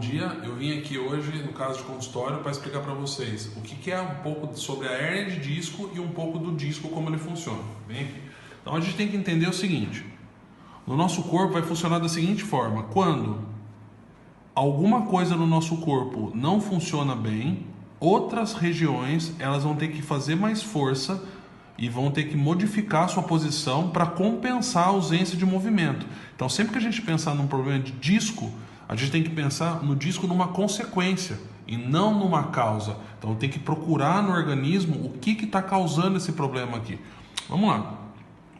dia. Eu vim aqui hoje, no caso de consultório, para explicar para vocês o que é um pouco sobre a hérnia de disco e um pouco do disco, como ele funciona. Vem aqui. Então a gente tem que entender o seguinte: no nosso corpo vai funcionar da seguinte forma: quando alguma coisa no nosso corpo não funciona bem, outras regiões elas vão ter que fazer mais força e vão ter que modificar a sua posição para compensar a ausência de movimento. Então, sempre que a gente pensar num problema de disco, a gente tem que pensar no disco numa consequência e não numa causa. Então, tem que procurar no organismo o que está causando esse problema aqui. Vamos lá.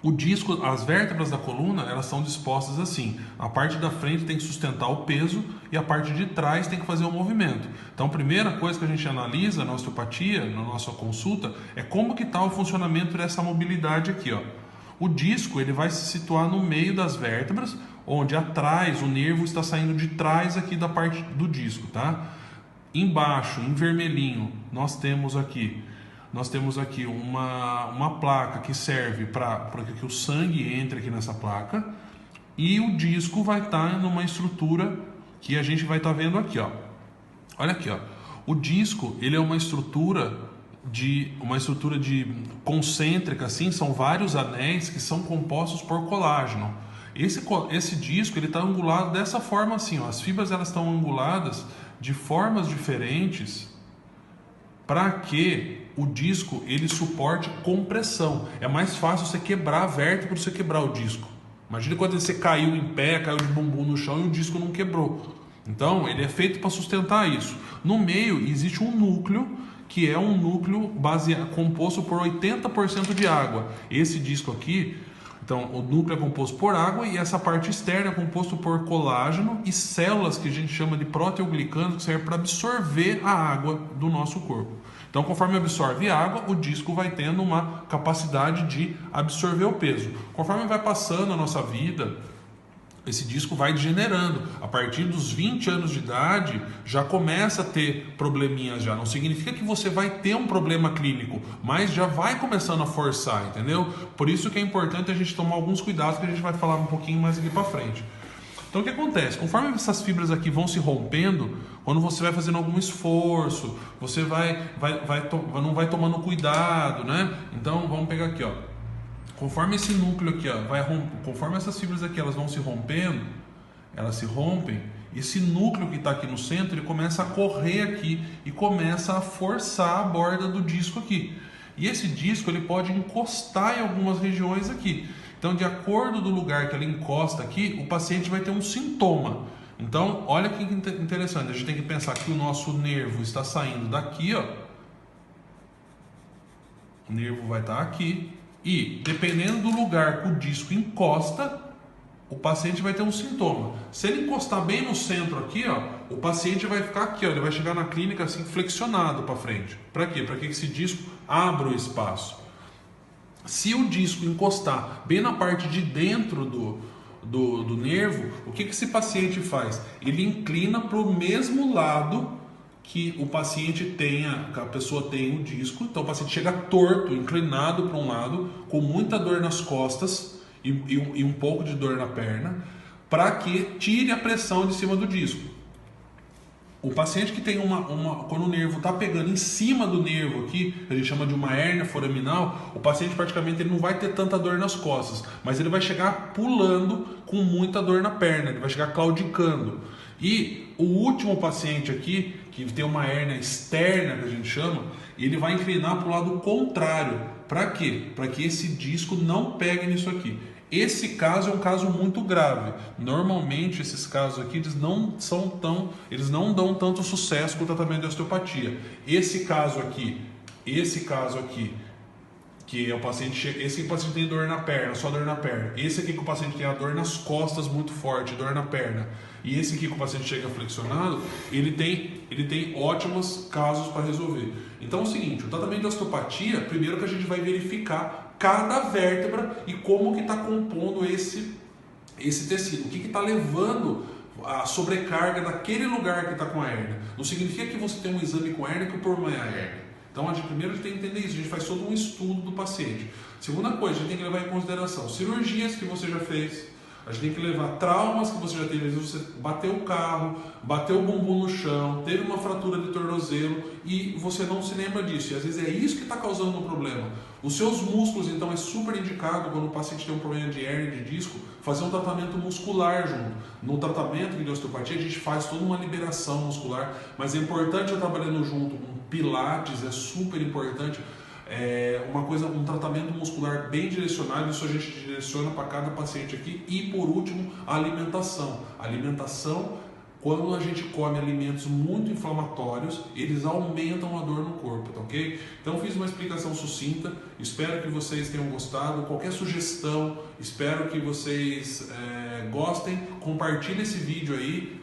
O disco, as vértebras da coluna, elas são dispostas assim. A parte da frente tem que sustentar o peso e a parte de trás tem que fazer o movimento. Então, a primeira coisa que a gente analisa na osteopatia, na nossa consulta, é como que está o funcionamento dessa mobilidade aqui, ó. O disco, ele vai se situar no meio das vértebras, onde atrás, o nervo está saindo de trás aqui da parte do disco, tá? Embaixo, em vermelhinho, nós temos aqui uma placa que serve para que o sangue entre aqui nessa placa, e o disco vai estar numa estrutura que a gente vai estar vendo aqui, ó. Olha aqui, ó. O disco, ele é uma estrutura de concêntrica, assim, são vários anéis que são compostos por colágeno. Esse disco, ele está angulado dessa forma assim, ó. As fibras, elas estão anguladas de formas diferentes para que o disco ele suporte compressão. É mais fácil você quebrar a vértebra do que você quebrar o disco. Imagina quando você caiu em pé, caiu de bumbum no chão e o disco não quebrou. Então, ele é feito para sustentar isso. No meio existe um núcleo, que é um núcleo composto por 80% de água. Esse disco aqui, então, o núcleo é composto por água e essa parte externa é composto por colágeno e células que a gente chama de proteoglicanos, que servem para absorver a água do nosso corpo. Então, conforme absorve água, o disco vai tendo uma capacidade de absorver o peso. Conforme vai passando a nossa vida, esse disco vai degenerando. A partir dos 20 anos de idade, já começa a ter probleminhas já. Não significa que você vai ter um problema clínico, mas já vai começando a forçar, entendeu? Por isso que é importante a gente tomar alguns cuidados, que a gente vai falar um pouquinho mais aqui para frente. Então, o que acontece? Conforme essas fibras aqui vão se rompendo, quando você vai fazendo algum esforço, você não vai tomando cuidado, né? Então, vamos pegar aqui, ó. Conforme esse núcleo aqui, ó, conforme essas fibras aqui elas vão se rompendo, elas se rompem, esse núcleo que está aqui no centro, ele começa a correr aqui e começa a forçar a borda do disco aqui. E esse disco ele pode encostar em algumas regiões aqui. Então, de acordo do lugar que ele encosta aqui, o paciente vai ter um sintoma. Então, olha que interessante, a gente tem que pensar que o nosso nervo está saindo daqui, ó. O nervo vai estar aqui. E, dependendo do lugar que o disco encosta, o paciente vai ter um sintoma. Se ele encostar bem no centro aqui, ó, o paciente vai ficar aqui, ó, ele vai chegar na clínica assim, flexionado para frente. Para quê? Para que esse disco abra o espaço. Se o disco encostar bem na parte de dentro do nervo, o que esse paciente faz? Ele inclina para o mesmo lado que o paciente tenha, que a pessoa tem o disco. Então o paciente chega torto, inclinado para um lado, com muita dor nas costas e um pouco de dor na perna, para que tire a pressão de cima do disco. O paciente que tem quando o nervo está pegando em cima do nervo aqui, a gente chama de uma hérnia foraminal, o paciente praticamente ele não vai ter tanta dor nas costas, mas ele vai chegar pulando com muita dor na perna, ele vai chegar claudicando. E o último paciente aqui, que tem uma hérnia externa, que a gente chama, ele vai inclinar para o lado contrário. Para quê? Para que esse disco não pegue nisso aqui. Esse caso é um caso muito grave. Normalmente esses casos aqui eles não dão tanto sucesso com o tratamento de osteopatia. Esse caso aqui, que é o paciente, esse que o paciente tem dor na perna, só dor na perna. Esse aqui que o paciente tem a dor nas costas muito forte, dor na perna. E esse aqui que o paciente chega flexionado, ele tem ótimos casos para resolver. Então é o seguinte, o tratamento de osteopatia, primeiro que a gente vai verificar cada vértebra e como que está compondo esse tecido. O que está levando a sobrecarga daquele lugar que está com a hérnia. Não significa que você tem um exame com hérnia que o problema é a hérnia. Então, primeiro a gente tem que entender isso, a gente faz todo um estudo do paciente. Segunda coisa, a gente tem que levar em consideração cirurgias que você já fez, A gente tem que levar traumas que você já teve, às vezes você bateu o carro, bateu o bumbum no chão, teve uma fratura de tornozelo e você não se lembra disso. E às vezes é isso que está causando o problema. Os seus músculos, então, é super indicado quando o paciente tem um problema de hérnia de disco, fazer um tratamento muscular junto. No tratamento de osteopatia a gente faz toda uma liberação muscular, mas é importante eu trabalhando junto com pilates, é super importante. Um tratamento muscular bem direcionado, isso a gente direciona para cada paciente aqui. E por último, a alimentação. Quando a gente come alimentos muito inflamatórios, eles aumentam a dor no corpo, tá ok? Então fiz uma explicação sucinta, espero que vocês tenham gostado. Qualquer sugestão, espero que vocês gostem. Compartilhe esse vídeo aí.